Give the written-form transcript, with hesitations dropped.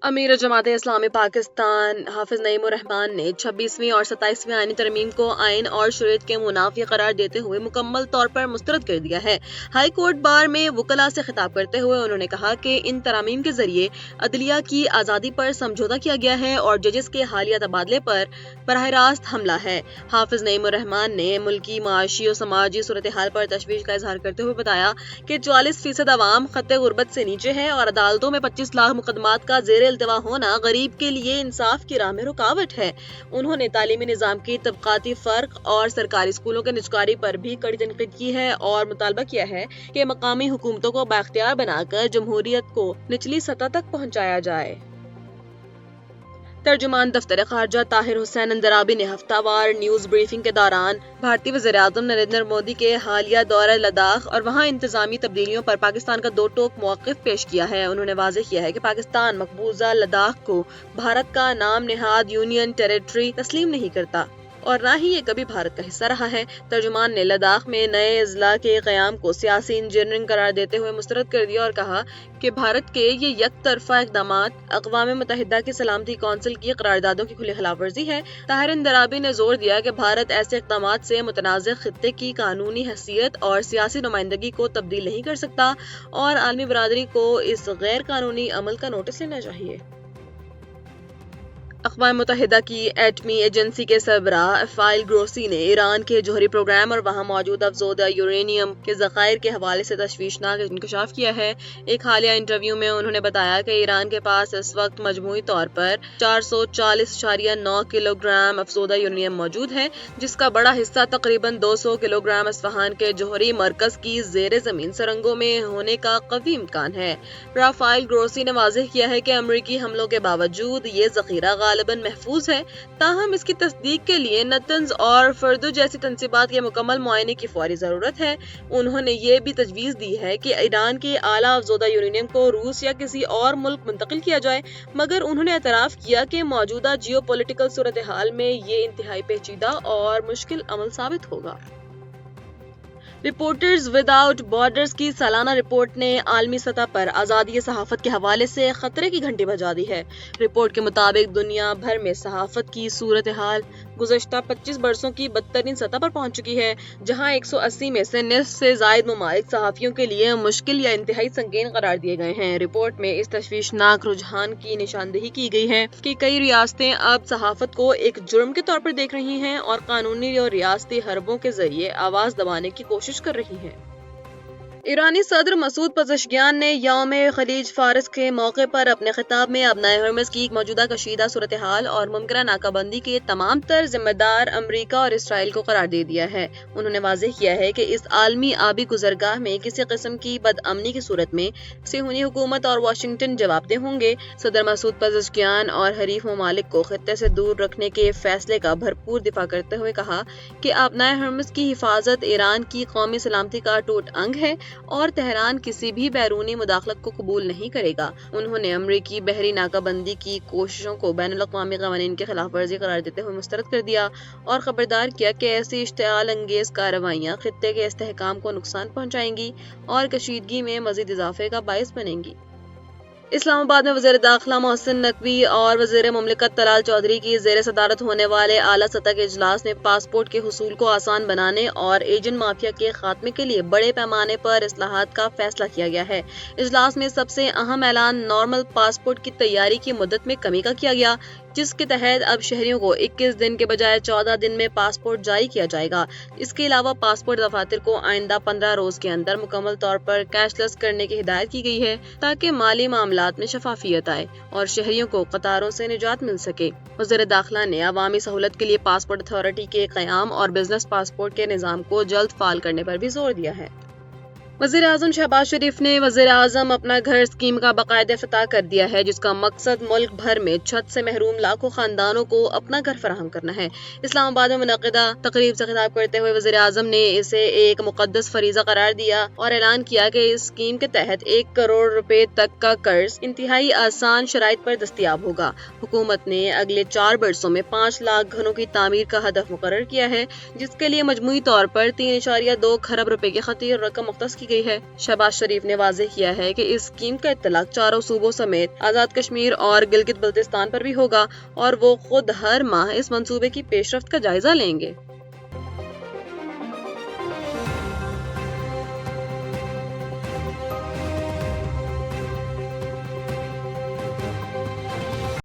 अमीर जमात इस्लामी पाकिस्तान हाफिज नईम उर रहमान ने 26वीं और 27वीं आईनी तरमीम को आइन और शरीयत के मुनाफी करार देते हुए मुकम्मल तौर पर मुस्तरद कर दिया है। हाई कोर्ट बार में वकला से खिताब करते हुए उन्होंने कहा कि इन तरामीम के जरिए अदलिया की आज़ादी पर समझौता किया गया है और जजेस के हालिया तबादले पर बराह रास्त हमला है। हाफिज नईम उर रहमान ने मुल्की माशी और समाजी सूरत हाल पर तशवीश का इजहार करते हुए बताया कि 44% अवाम खत्ते गुर्बत से नीचे है और अदालतों में 25 लाख मुकदमात का जेर इल्तवा होना गरीब के लिए इंसाफ की राह में रुकावट है। उन्होंने तालीमी निजाम की तबकाती फर्क और सरकारी स्कूलों के निजकारी पर भी कड़ी तनकीद की है और मुतालबा किया है कि मकामी हुकूमतों को बाख्तियार बनाकर जमहूरियत को निचली सतह तक पहुंचाया जाए। तर्जुमान दफ्तर खारजा ताहिर हुसैन अंदराबी ने हफ्तावार न्यूज ब्रीफिंग के दौरान भारतीय वज़ीर-ए-आज़म नरेंद्र मोदी के हालिया दौरा लद्दाख और वहां इंतजामी तब्दीलियों पर पाकिस्तान का दो टोक मौक़िफ़ पेश किया है। उन्होंने वाज़ेह किया है कि पाकिस्तान मकबूजा लद्दाख को भारत का नाम नेहाद यूनियन टेरिटरी तस्लीम नहीं करता और न ही ये कभी भारत का हिस्सा रहा है। तर्जुमान ने लद्दाख में नए अजला के क़याम को सियासी इंजीनियरिंग करार देते हुए मुस्तरद कर दिया और कहा कि भारत के ये यकतरफा इक़दामात अक़वाम मुत्तहिदा की सलामती कौंसिल की करारदादों की खुली खिलाफ वर्जी है। ताहिर अंदराबी ने जोर दिया कि भारत ऐसे इक़दामात से मुतनाज़ खित्ते की कानूनी हैसियत और सियासी नुमाइंदगी को तब्दील नहीं कर सकता और आलमी बरादरी को इस गैर कानूनी अमल का नोटिस लेना चाहिए। अक़वाम मुत्तहिदा की एटमी एजेंसी के सरबराह राफाइल ग्रोसी ने ईरान के जोहरी प्रोग्राम और वहाँ मौजूद अफज़ोदा यूरेनियम के ज़खायर के हवाले से तशवीशनाक इंकशाफ किया है। एक हालिया इंटरव्यू में उन्होंने बताया कि ईरान के पास इस वक्त मजमूई तौर पर 440.9 किलोग्राम अफज़ोदा यूरेनियम मौजूद है, जिसका बड़ा हिस्सा तकरीबन 200 किलोग्राम अस्फ़हान के जोहरी मरकज़ की ज़ेर ज़मीन सुरंगों में होने का कवी इम्कान है। राफाइल ग्रोसी ने वाज़ेह किया है कि अमरीकी हमलों के बावजूद ये ज़ख़ीरा गालिबन महफूज है, ताहम इसकी तस्दीक के लिए नतंज और फर्दो जैसी तंसीबात के मुकम्मल मुआयने की फौरी जरूरत है। उन्होंने ये भी तजवीज़ दी है कि ईरान के आला अफज़ोदा यूरेनियम को रूस या किसी और मुल्क मुंतकिल किया जाए, मगर उन्होंने एतराफ़ किया कि मौजूदा जियोपॉलिटिकल सूरत हाल में ये इंतहाई पेचीदा और मुश्किल अमल साबित होगा। रिपोर्टर्स विदाउट बॉर्डर्स की सालाना रिपोर्ट ने आलमी सतह पर आज़ादी सहाफ़त के हवाले से खतरे की घंटी बजा दी है। रिपोर्ट के मुताबिक दुनिया भर में सहाफ़त की सूरत हाल गुज़श्ता 25 बरसों की बदतरीन सतह पर पहुंच चुकी है, जहां 180 में से निस्फ से ज़ायद ममालिक सहाफ़ियों के लिए मुश्किल या इंतहाई संगीन करार दिए गए हैं। रिपोर्ट में इस तशवीशनाक रुझान की निशानदेही की गई है कि कई रियासतें अब सहाफ़त को एक जुर्म के तौर पर देख रही हैं और कानूनी और रियासती हरबों के जरिए आवाज़ दबाने की कोशिश कर रही हैं। ईरानी सदर मसूद पज़ेश्कियान ने यौम खलीज फारस के मौके पर अपने खिताब में अबनाए हर्मस की मौजूदा कशीदा सूरत हाल और मुमकिन नाकाबंदी के तमाम तर जिम्मेदार अमरीका और इसराइल को करार दे दिया है। उन्होंने वाज़ेह किया है कि इस आलमी आबी गुजरगाह में किसी किस्म की बदअमनी की सूरत में सिहूनी हुकूमत और वाशिंगटन जवाबदेह होंगे। सदर मसूद पज़ेश्कियान और हरीफ ममालिक को खित्ते से दूर रखने के फैसले का भरपूर दिफा करते हुए कहा कि अबनाए हर्मस की हिफाजत ईरान की कौमी सलामती का अटूट अंग है और तेहरान किसी भी बैरूनी मुदाखलत को कबूल नहीं करेगा। उन्होंने अमरीकी बहरी नाकाबंदी की कोशिशों को बैनुल-अक़वामी क़वानीन के खिलाफ वर्जी करार देते हुए मुस्तरद कर दिया और खबरदार किया कि ऐसी इश्तिआल अंगेज कार्रवाइयाँ खित्ते के इस्तेहकाम को नुकसान पहुँचाएंगी और कशीदगी में मज़ीद इजाफे का बाइस बनेंगी। इस्लामाबाद में वज़ीर दाखिला मोहसिन नकवी और वज़ीर मुमलिकत तलाल चौधरी की ज़ेर सदारत होने वाले आला सतह के इजलास में पासपोर्ट के हुसूल को आसान बनाने और एजेंट माफिया के खात्मे के लिए बड़े पैमाने पर इस्लाहात का फैसला किया गया है। इजलास में सबसे अहम ऐलान नॉर्मल पासपोर्ट की तैयारी की मुद्दत में कमी का किया गया, जिसके तहत अब शहरियों को 21 दिन के बजाय 14 दिन में पासपोर्ट जारी किया जाएगा। इसके अलावा पासपोर्ट दफातर को आइंदा 15 रोज के अंदर मुकम्मल तौर पर कैशलेस करने की हिदायत की गई है, ताकि माली मामलात में शफाफियत आए और शहरियों को कतारों से निजात मिल सके। वज़ीर दाखिला ने अवामी सहूलत के लिए पासपोर्ट अथॉरिटी के क़याम और बिजनेस पासपोर्ट के निज़ाम को जल्द फाल करने पर भी जोर दिया है। वज़ीर-ए-आज़म शहबाज शरीफ ने वज़ीर-ए-आज़म अपना घर स्कीम का बाकायदा इफ्तिताह कर दिया है, जिसका मकसद मुल्क भर में छत से महरूम लाखों खानदानों को अपना घर फराहम करना है। इस्लामाबाद में मुनक़िदा तकरीब से खिताब करते हुए वज़ीर-ए-आज़म ने इसे एक मुक़द्दस फरीज़ा करार दिया और ऐलान किया कि इस स्कीम के तहत 1 करोड़ रुपए तक का कर्ज इंतहाई आसान शराइत पर दस्तयाब होगा। हुकूमत ने अगले 4 बरसों में 5 लाख घरों की तामीर का हदफ मुकर्रर किया है, जिसके लिए मजमूई तौर पर 3.2 खरब रुपए की खतीर रकम मुख्तस की کی گئی ہے۔ شہباز شریف نے واضح کیا ہے کہ اس اسکیم کا اطلاق چاروں صوبوں سمیت آزاد کشمیر اور گلگت بلتستان پر بھی ہوگا اور وہ خود ہر ماہ اس منصوبے کی پیش رفت کا جائزہ لیں گے۔